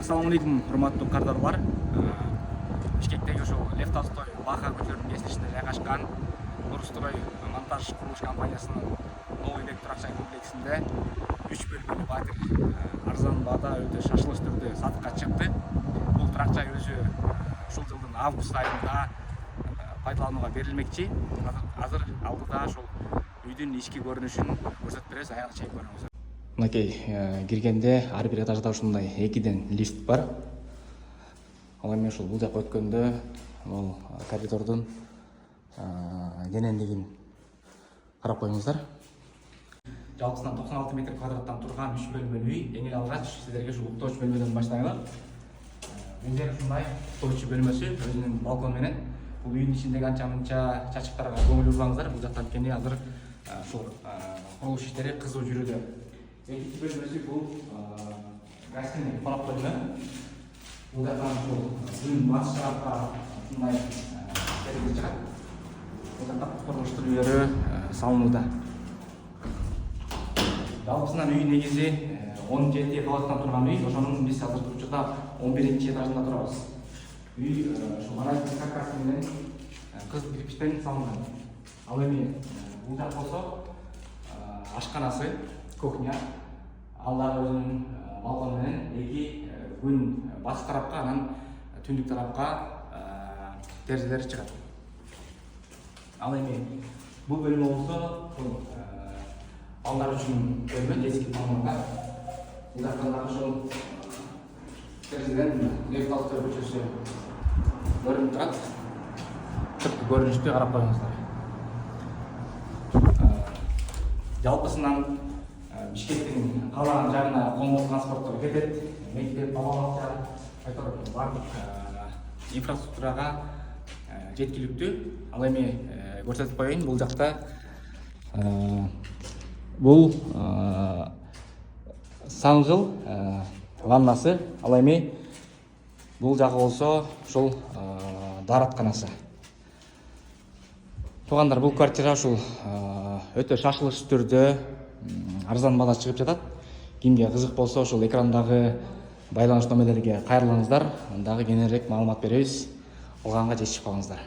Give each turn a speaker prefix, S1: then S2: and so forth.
S1: Ассаламу алейкум, урматтуу кардарлар. Бишкектеги ушул Лев Толстой Баха көчөлүнүн кесинишинде жайгашкан Нур-Строй монтаж курулуш компаниясынын новый электр акчай комплексинде 3 бөлмөлүү батир арзан баада өтө шашылыш түрдө сатыкка чыкты. Бул тракчай өзү ушул жылдын август айында пайдаланууга берилмекчи. Азыр алдыда ошол үйдүн ички көрүнүшүн көрсөтүп беребиз, аягына чейин көрүңүздөр. Мынакей киргенде ар бир этажда ушундай экиден лифт бар. Ал эми ушул бул жакка өткөндө бул коридордун кенендигин карап коюңуздар. Жалпысынан 96 метр квадраттан турган 3 бөлмөлүү үй. Эң эле алгач сиздерге ушул уктоочу бөлмөдөн баштайлы. Өздөрү ушундай уктоочу бөлмөсү өзүнүн балкону менен. Бул үйдүн ичиндеги анча мынча чачыктарга көңүл бурбаңыздар. Бул жакта анткени азыр ушул курулуш иштери кызуу жүрүүдө. Экинчи бөлмөсү бул гостиный конок бөлмө. Бул жактан ушул күн батыш тарапка ушундай терезе чыгат. Бул жакта курулуш түрлөрү салынууда. Жалпысынан үй негизи 17 кабаттан турган үй. Ошонун биз азыркы учурда 11-чи этажында турабыз. Үй ушул монолит каркас менен кызыл кирпичтен салынган. Ал эми бул жак болсо ашканасы, кухня, ал дагы өзүнүн балкону менен эки күн батыш тарапка, анан түндүк тарапка терезелер чыгат. Ал эми бул бөлмө болсо бул балдар үчүн бөлмө, детский комната. Бул жактан дагы ошол терезеден Лев Толстой көчөсү көрүнүп турат. Сырткы көрүнүштү карап коюңуздар. Жалпысынан Бишкектин каалаган жагына коомдук транспорттор кетет. Мектеп, балабакча, бардык инфраструктурага жеткиликтүү. Ал эми көрсөтүп коеюн, бул жакта бул саңгыл ваннасы. Ал эми бул жагы болсо ушул дааратканасы. Туугандар, бул квартира ушул өтө шашылыш түрдө арзан баада чыгып жатат. Кимге кызык болсо ошол экрандагы байланыш номерлерге кайрылыңыздар. Дагы кененирээк маалымат беребиз. Калганга жетишип калыңыздар.